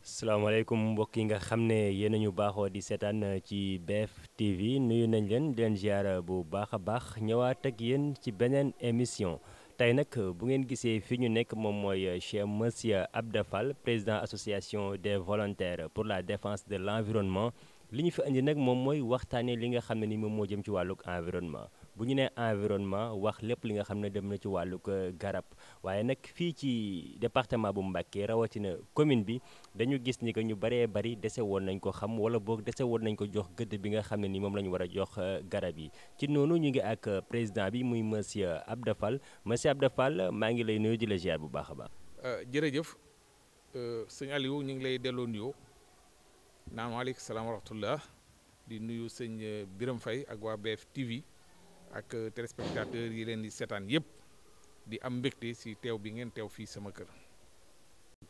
salaamaaleykum mbokk yi nga xam ne yéen a ñu baaxoo di seetaan ci BF TV nuyu nañ leen di leen ziar bu baax a baax ñëwaat ak yéen ci beneen émission tey nag bu ngeen gisee fi ñu nekk moom mooy chez monsieur Abda Fall président association des volontaires pour la défense de l'environnement li ñu fi indi nag moom mooy waxtaanee li nga xam ne ni moom moo jëm ci wàllug environnement bu ñu nee environnement wax lépp li nga xam ne dem na ci wàllug garab waaye nag fii ci département bu Mbacké rawatina commune bi dañu gis ni que ñu bëree bëri dese woon nañ ko xam wala boog dese woon nañ ko jox gëdd bi nga xam ne ni moom la ñu war a jox garab yi ci noonu ñu ngi ak président bi muy monsieur Abda Fall monsieur Abda Fall maa ngi lay nuyu di la ziar bu baax a baax. jërëjëf sëñ Aliou ñu ngi lay delloo nuyoo naan waaleykum salaam wa rahmatullah di nuyu sëñ Birame Faye ak waa BF TV ak téléspectateurs yi leen di seetaan yëpp di am mbégte si teew bi ngeen teew fii sama kër.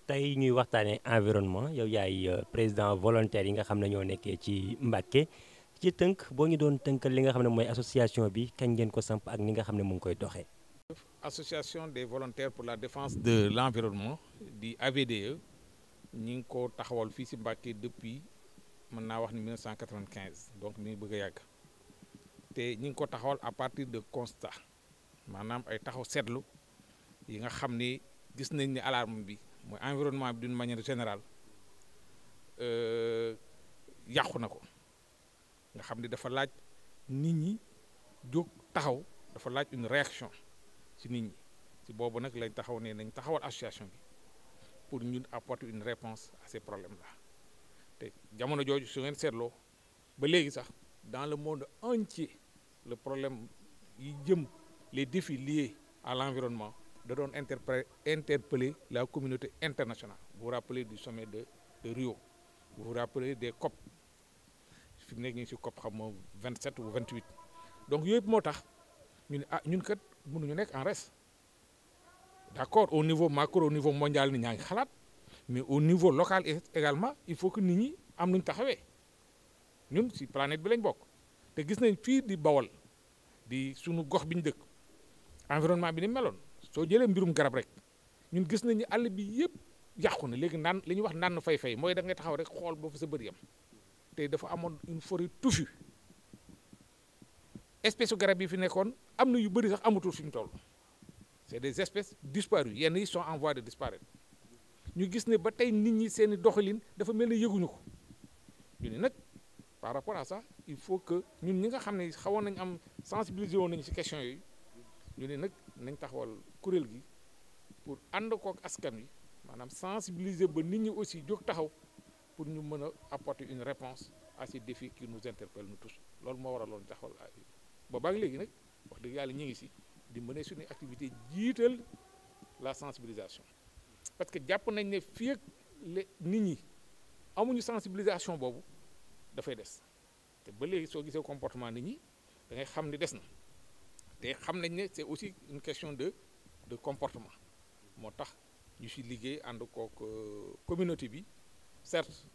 tey ñuy waxtaanee environnement yow yaay président volontaire yi nga xam ne ñoo nekkee ci Mbacké ci tënk boo ñu doon tënkal li nga xam ne mooy association bi kañ ngeen ko samp ak ni nga xam ne mu ngi koy doxee. association des volontaires pour la défense de l'environnement di AVDE ñi ngi ko taxawal fii si Mbacké depuis mën naa wax ni 1995 donc mi ngi bëgg a yàgg te ñi ngi ko taxawal à partir de constat maanaam ay taxaw seetlu yi nga xam ni gis nañ ni alarme bi mooy environnement bi d'une manière générale yàqu na ko nga xam ni dafa laaj nit ñi jóg taxaw dafa laaj une réaction ci nit ñi ci boobu nag lañ taxaw ne nañ taxawal association bi pour ñun apporter une réponse à ces problèmes là te jamono jooju su ngeen seetloo ba léegi sax dans le monde entier le problème yi jëm les défis liés à l'environnement da doon interpeller la communauté internationale. Vous vous rappelez du sommet de Rio, vous vous rappelez des COP fi mu nekk ñu ngi si COP xam nga 27 ou 28 donc yooyu moo tax ñu ne ñun kat mënuñu nekk en reste d'accord au niveau macro au niveau mondial ni ñaa ngi xalaat mais au niveau local également il faut que nit ñi am nuñ taxawee ñun si planète bi lañ bokk te gis nañ fii di Bawol di sunu gox bi ñu dëkk environnement bi ni meloon soo jëlee mbirum garab rek ñun gis nañ ni àll bi yëpp yàqu na léegi naan li ñuy wax naan fay mooy da ngay taxaw rek xool ba fa sa bët yam te dafa amoon une forêt touffue espèce garab yi fi nekkoon am na yu bëri sax amatul fi mu toll c'est des espèces disparues yenn yi sont en voie de disparaître ñu gis ne ba tey nit ñi seeni doxalin dafa mel ne yëguñu ko ñu ne nag par rapport à ça il faut que ñun ñi nga xam ne xawoon nañ am sensibiliser woon nañu ci question yooyu ñu ne nag nañ taxawal kuréel gi pour ànd kook askan wi maanaam sensibiliser ba nit ñi aussi jóg taxaw pour ñu mën a apporter une réponse à ces défis qui nous interpellent nous tous loolu moo waraloon taxawal boobaag léegi nag wax dëgg yàlla ñu ngi si di mener suñuy activité jiital la sensibilisation parce que jàpp nañ ne fii ak nit ñi amuñu sensibilisation boobu dafay des te ba léegi soo gisee comportement nit ñi da ngay xam ni des na te xam nañ ne c'est aussi une question de comportement moo tax ñu si liggéey ànd kook communauté bi certes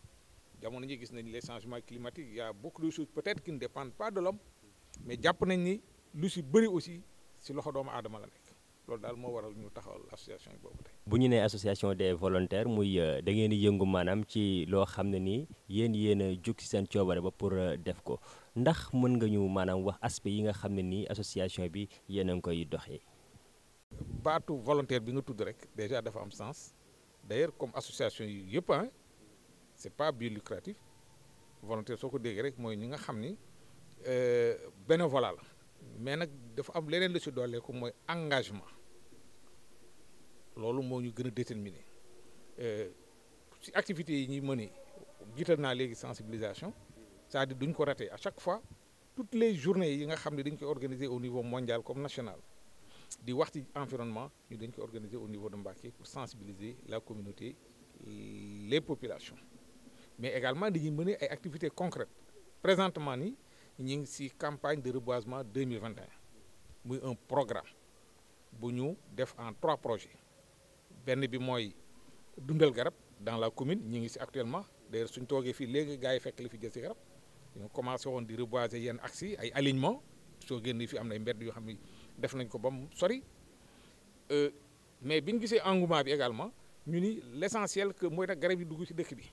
jamono ñi gis nañ les changements climatiques il y a beaucoup de choses peut-être qui ne dépendent pas de l'homme mais jàpp nañ ni lu si bëri aussi si loxo doomu aadama la nekk loolu daal moo waral ñu taxawal association yi boobu tey. bu ñu nee association des volontaires muy da ngeen di yëngu maanaam ci loo xam ne nii yéen a jóg ci seen coobare ba pour def ko ndax mën nga ñu maanaam wax aspect yi nga xam ne nii association bi yéen a ngi koy doxee. baatu volontaire bi nga tudd rek déjà dafa am sens d'ailleurs comme association yi yëpp c'est pas but lucratif volontaire soo ko déggee rek mooy ñi nga xam ni bénévolat la mais nag dafa am leneen la ci dooleeku mooy engagement loolu moo ñu gën a déterminer ci activités yi ñuy mëne jiital naa léegi sensibilisation c'est-à-dire duñ ko rater à chaque fois toutes les journées yi nga xam ne dañ koy organiser au niveau mondial comme national di wax ci environnement ñu dañ koy organiser au niveau de Mbacké pour sensibiliser la communauté les populations mais également dañuy mener ay activités concrètes présentement ni ñu ngi ci campagne de reboisement 2021 muy un programme bu ñu def en 3 projets benn bi mooy dundal garab dans la commune ñu ngi ci actuellement d'ailleurs suñ toogee fii léegi gars yi fekk li fi jël ci garab ñu commencé woon di reboiser yenn axes yi ay alignement soo génnee fi am na mbedd yoo xam ne def nañ ko ba mu sori mais bi ñu gisee engouement bi également ñu ni l'essentiel que mooy nag garab yi dugg ci dëkk bi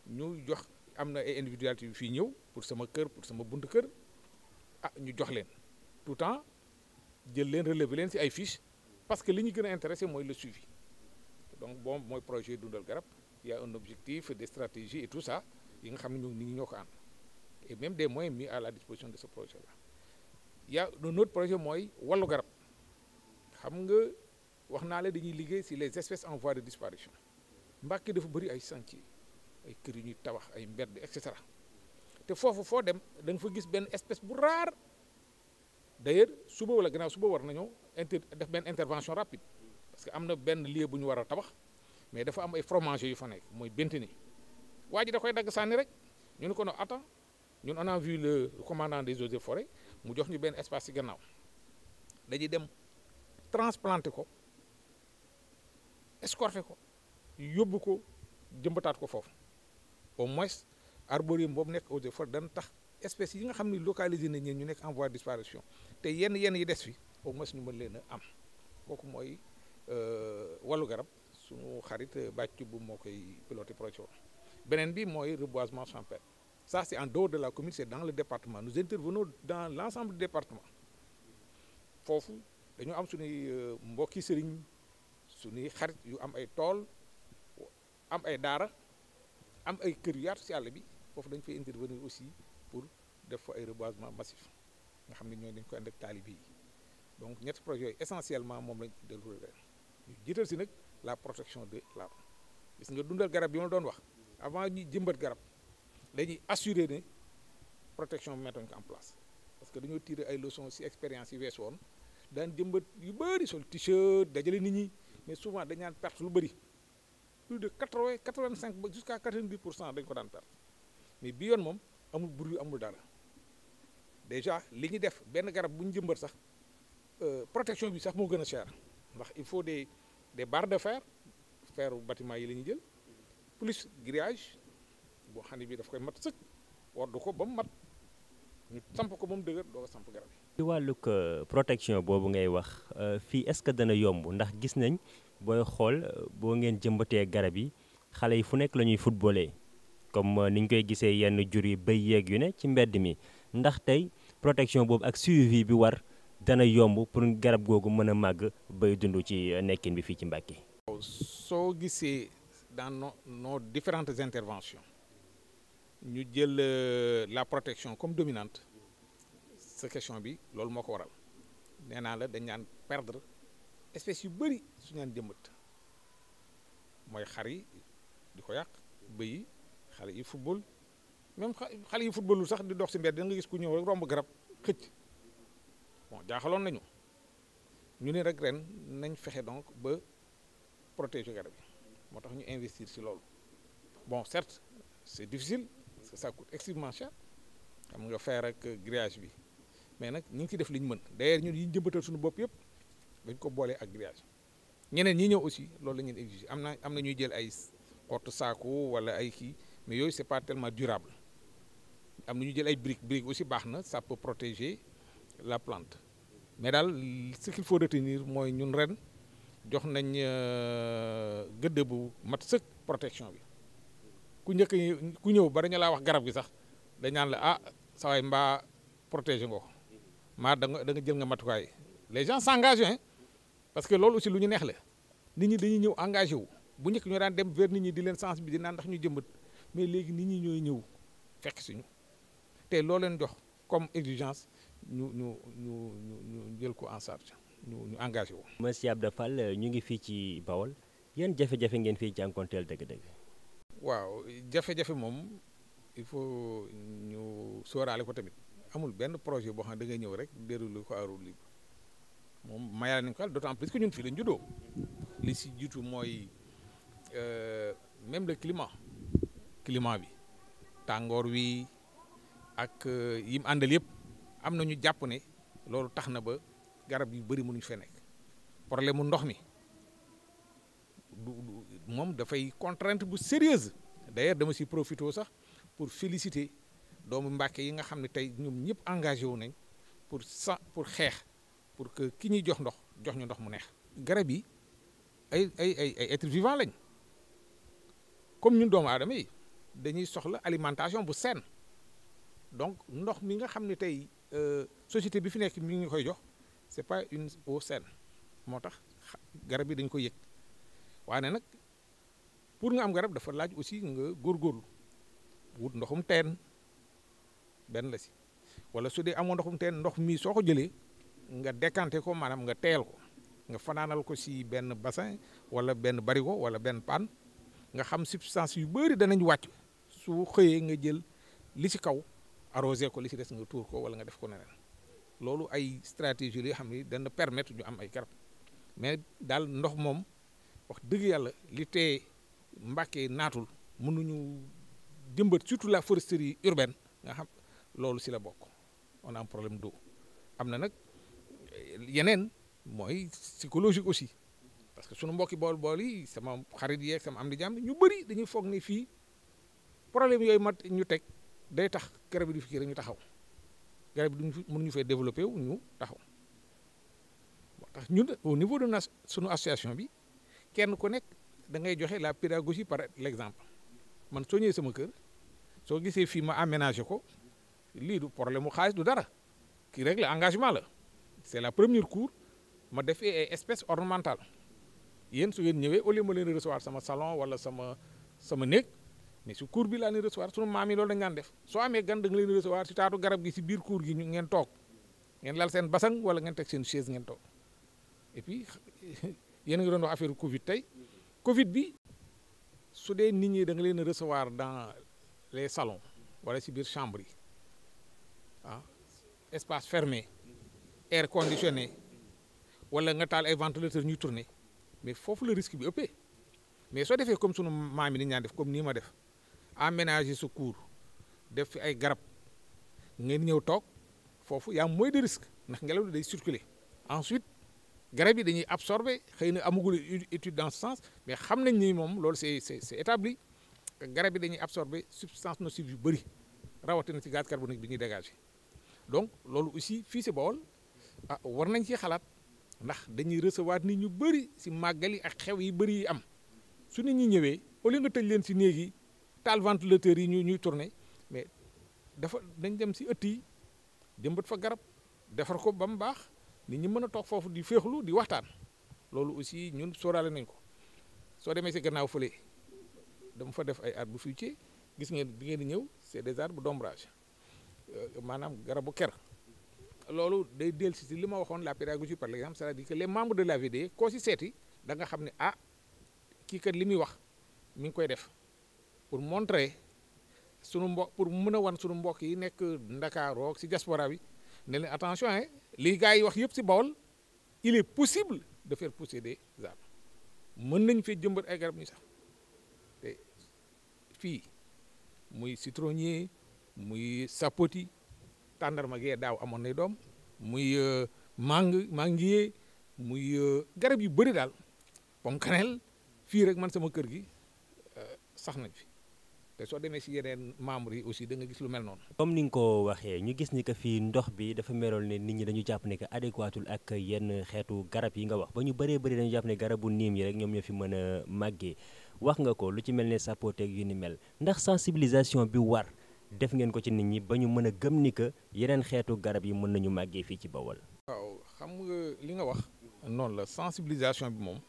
ñu jox am na ay individualité yu fii ñëw pour sama kër pour sama bunt kër ñu jox leen tout temps jël leen relever leen ci ay fiches parce que li ñu gën a intéressé mooy le suivi donc bon mooy projet dundal garab il y a un objectif des stratégies et tout ça yi nga xam ne nit ñi ñoo ko ànd et même des moyens mis à la disposition de ce projet là il y a un autre projet mooy wàllu garab xam nga wax naa la dañuy liggéey ci les espèces en voie de disparition Mbàkke dafa bëri ay sentiers ay kër yu ñuy tabax ay mbedd et cetera te foofu foo dem da nga fa gis benn espèce bu rare d'ailleurs suba wala gannaaw suba war nañoo def benn intervention rapide parce que am na benn lieu bu ñu war a tabax mais dafa am ay fromager yu fa nekk mooy bentini waa ji da koy dagg sànni rek ñu ne ko no attends ñun on a vu le commandant des eaux et forêts mu jox ñu benn espace ci gannaaw dañuy dem transplanter ko escorter ko yóbbu ko jëmbataat ko foofu au moins arboretum boobu nekk eaux et forêts dana tax espèces yi nga xam ne localisé nañ ñu nekk en voie de disparition te yenn yi des fi au moins ñu mën leen a am kooku mooy wàllu garab suñu xarit bàcc bu moo koy piloté projet beneen bi mooy reboisement champêtre ça c'est en dehors de la commune c'est dans le département nous intervenons dans l'ensemble du département foofu dañoo am suñuy mbokki sëriñ suñuy xarit yu am ay tool am ay daara am ay kër yu yaatu ci àll bi foofu dañ fay intervenir aussi pour def fa ay reboisement massif nga xam ne ñooy dañ koy ànd ak taalibe yi donc ñetti projets yooyu essentiellement moom lañ déroulé ren ñu jiital si nag la protection de l'arbre gis nga dundal garab bi ma doon wax avant ñuy jëmbat garab dañuy assurer ne protection bi mettoon ko en place parce que dañoo tirer ay leçons ci expérience yi weesu woon daan jëmbat yu bëri sol t-shirt dajale nit ñi mais souvent dañ daan perte lu bëri plus de 85 ba jusqu'à 90% dañ ko daan perte mais bi yoon moom amul bruit amul dara déjà li ñu def benn garab bu ñu jëmbat sax protection bi sax moo gën a cher ndax il faut des barres de fer bâtiment yi la ñuy jël plus grillage boo xam ne bii daf koy mat sëkk wardu ko ba mu mat ñu samp ko ba mu dëgër doo ko samp garab yi. ci wàllug protection boobu ngay wax fii est-ce que dana yomb ndax gis nañ booy xool boo ngeen jëmbatee garab yi xale yi fu nekk la ñuy footballé comme niñ koy gisee yenn jur yi bëy yeeg yu ne ci mbedd mi ndax tey protection boobu ak suivi bi war dana yomb pour garab googu mën a màgg bay dund ci nekkin bi fii ci Mbàkke. soo gisee dans nos différentes interventions ñu jël la protection comme dominante sa question bi loolu moo ko waral nee naa la dañ naan perdre espèces yu bëri su ñaan jëmbat mooy xar yi di ko yàq bëy yi xale yi football même xale yi footballul sax di dox si mbedd da nga gis ku ñëw rek romb garab xëcc bon jaaxaloon nañu ñu ne rek ren nañ fexe donc ba protéger garab yi moo tax ñu investir ci loolu bon certes c'est difficile parce que ça coûte extrêmement cher xam nga fer ak grillage bi mais nag ñu ngi ci def li ñu mën d'ailleurs ñun yi ñu jëmbatal suñu bopp yëpp dañ ko boolee ak grillage ñeneen ñi ñëw aussi loolu la ñuy exiger am na ñuy jël ay xottu saako wala ay kii mais yooyu c'est pas tellement durable am na ñu jël ay briques aussi baax na ça peut protéger la plante mais daal ce qu'il faut retenir mooy ñun ren jox nañ gëdd bu mat sëkk protection bi ku ñëw ba dañu laa wax garab gi sax dañ naan la saa waay mbaa protéger nga ko maa da nga jël nga matukaay les gens s'engagent hein parce que loolu aussi lu ñu neex la nit ñi dañuy ñëw engagé wu bu njëkk ñoo daan dem vers nit ñi di leen sensibiliser naan ndax ñu jëmbat mais léegi nit ñi ñooy ñëw fekk si ñu te loo leen jox comme exigence ñu jël ko en charge ñu engagé wu. Monsieur Abda Fall ñu ngi fii ci Bawol yan jafe-jafe ngeen fiy jànkonteel dëgg-dëgg. waaw jafe-jafe moom il faut ñu sóoraale ko tamit amul benn projet boo xam ne da ngay ñëw rek déroulé ko à roue libre moom mayaale nañu ko d'autant plus que ñun fii lañ juddoo li si jiitu mooy même le climat bi tàngoor wi ak yi mu àndal yëpp am na ñu jàpp ne loolu tax na ba garab yu bëri mënuñu fee nekk problème mu ndox mi moom dafay contrainte bu sérieuse d'ailleurs dama si profité sax pour féliciter doomu Mbàkke yi nga xam ne tey ñoom ñëpp engagé wu nañ pour xeex pour que ki ñuy jox ndox jox ñu ndox mu neex. garab yi ay êtres vivants lañ comme ñun doomu aadama yi dañuy soxla alimentation bu saine donc ndox mi nga xam ne tey société bi fi nekk mi ngi koy jox c'est pas une eau saine moo tax garab yi dañ ko yëg waaye nag pour nga am garab dafa laaj aussi nga góorgóorlu wut ndoxum teen benn la si wala su dee amoo ndoxum teen ndox mi soo ko jëlee nga décanté ko maanaam nga teel ko nga fanaanal ko si benn bassin wala benn barigo wala benn paan nga xam substance yu bëri danañ wàcc su xëyee nga jël li ci kaw arrosé ko li ci des nga tuur ko wala nga def ko neneen loolu ay stratégie yoo xam ni dana permettre ñu am ay garab mais daal ndox moom wax dëgg yàlla li tee Mbàkke naatul mënuñu jëmbat surtout la foresterie urbaine nga xam loolu si la bokk on a un problème d'eau am na nag yeneen mooy psychologique aussi parce que sunu mbokki bool yi sama xarit yeeg sama am di jàmm ñu bëri dañuy foog ne fii problème yooyu mat ñu teg day tax garab yi du fi kii rek ñu taxaw garab yi mënuñu fay développé wu ñu taxaw moo tax ñun au niveau de sunu association bi kenn ku nekk da ngay joxe la pédagogie par l'exemple man soo ñëwee sama kër soo gisee fii ma aménagé ko lii du problème mu xaalis du dara kii rek la engagement la c'est la première cour ma def ay espèces ornementales yéen su ngeen ñëwee au lieu ma leen recevoir sama salon wala sama néeg mais su cour bi laa leen recevoir sunu maam yi loolu dañ daan def soo amee gan da nga leen recevoir si taatu garab gi si biir cour gi ñu ngeen toog ngeen lal seen basang wala ngeen teg seen chaise ngeen toog et puis yéen a ngi doon wax affaire Covid tey Covid bi su dee nit ñi da nga leen recevoir dans les salons wala si biir chambre yi ah espace fermé air conditionné wala nga taal ay ventilateur ñuy tourner mais foofu la risque bi ëppee mais soo defee comme sunu maam yi ni ñaan def comme nii ma def aménager sa cour def fi ay garab ngeen ñëw toog foofu yaa moins de risque ndax ngelaw li day circuler ensuite garab yi dañuy absorber xëy na amagul étude dans ce sens mais xam nañ ni moom loolu c'est établi que garab yi dañuy absorber substance nocive yu bëri rawatina ci gaz carbonique bi ñuy dégager donc loolu aussi fii si Bawol ah war nañ ci xalaat ndax dañuy recevoir nit ñu bëri si màggal yi ak xew yi bëri yi am su nit ñi ñëwee au lieu nga tëj leen si néeg yi taal ventilateur yi ñuy tourner mais dañ dem si ëtt yi jëmbat fa garab defar ko ba mu baax nit ñi mën a toog foofu di féexlu di waxtaan loolu aussi ñun sóoraale nañ ko soo demee si gannaaw fële dama fa def ay arbres fruitiers gis ngeen bi ngeen di ñëw c'est des arbres d'ombrage maanaam garabu ker loolu day dellu si li ma waxoon la pédagogie par exemple c'est-à-dire que les membres de la VDE koo si seeti da nga xam ne ah kii kat li muy wax mi ngi koy def pour montrer sunu pour mën a wan sunu mbokk yi nekk Ndakaaru si diaspora bi ne leen attention hein li gars yi wax yëpp si Bawol il est possible de faire pousser des arbres mën nañ fee jëmbat ay garab ñu sax te fii muy citronnier muy sapoti tàndarma gee daaw amoon nay doom muy manguier muy garab yu bëri daal pomme cannelle fii rek man sama kër gi sax nañ fi te soo demee si yeneen membres yi aussi da nga gis lu mel noonu. comme ni nga ko waxee ñu gis ni que fii ndox bi dafa merool ne nit ñi dañu jàpp ne que adéquatul ak yenn xeetu garab yi nga wax ba ñu bëree bëri dañu jàpp ne garabu niim yi rek ñoom ñoo fi mën a màggee wax nga ko lu ci mel ne sapoteeg yu ni mel ndax sensibilisation bi war def ngeen ko ci nit ñi ba ñu mën a gëm ni que yeneen xeetu garab yi mën nañu màggee fii ci Bawol. waaw xam nga li nga wax noonu la sensibilisation bi moom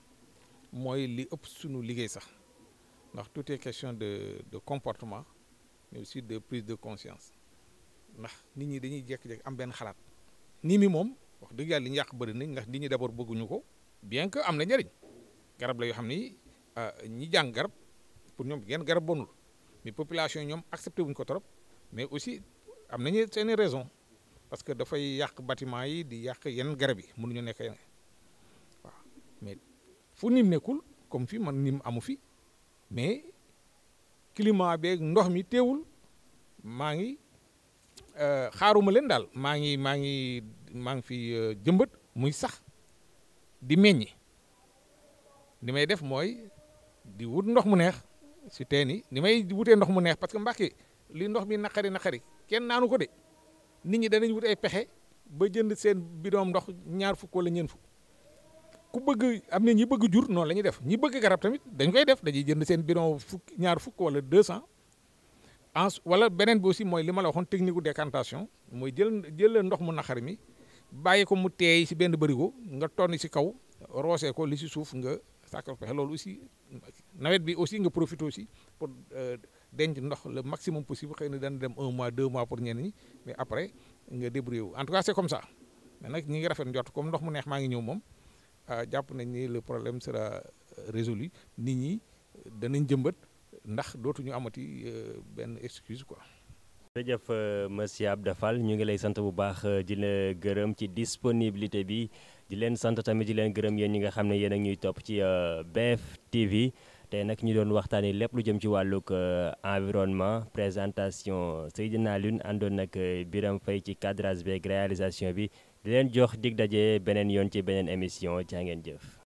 mooy li ëpp sunu liggéey sax ndax tout est question de comportement mais aussi de prise de conscience ndax nit ñi dañuy jékki-jékki am benn xalaat nii mi moom wax dëgg yàlla li ñu yàq bëri nañ ndax nit ñi d'abord bëgguñu ko bien que am na njëriñ garab la yoo xam ni ñi jàng garab pour ñoom genn garab bonul mais population yi ñoom accepté wuñ ko trop mais aussi am nañu seeni raison parce que dafay yàq bâtiment yi di yàq yenn garab yi mënuñu nekk yenn waaw mais fu nim nekkul comme fii man nim amu fi mais climat beeg ndox mi teewul maa ngi xaaruma leen daal maa ngi fi jëmbat muy sax di meññi li may def mooy di wut ndox mu neex si teen yi ni may wutee ndox mu neex parce que Mbàkke li ndox mi naqari kenn naanu ko de nit ñi danañ wut ay pexe ba jënd seen bidon ndox ñaar fukk wala ñeent fukk ku bëgg am na ñi bëgg jur noonu la ñuy def ñi bëgg garab tamit dañ koy def dañuy jënd seen bidon ñaar fukk wala 200 wala beneen bi aussi mooy li ma la waxoon technique gu décantation mooy jël ndox mu naqari mi bàyyi ko mu teey si benn bërigo nga tonni si kaw roosee ko li si suuf nga sàkkal ko loolu aussi nawet bi aussi nga profité aussi pour denc ndox le maximum possible xëy na dana dem 1 mois 2 mois pour ñenn ñi mais après nga débrouillé wu en tout cas c'est comme ça mais nag ñi ngi rafet njort comme ndox mu neex maa ngi ñëw moom jàpp nañ ni le problème sera résolu nit ñi danañ jëmbat ndax dootuñu amati benn excuse quoi. jërëjëf monsieur Abda Fall ñu ngi lay sant bu baax di la gërëm ci disponibilité bi di leen sant tamit di leen gërëm yéen ñi nga xam ne yéen a ñuy topp ci BF TV tey nag ñu doon waxtaanee lépp lu jëm ci wàllug environnement présentation Seydina Lune àndoon nag Birame Faye ci cadrage beeg réalisation bi di leen jox dig daje beneen yoon ci beneen émission jaa ngeen jëf.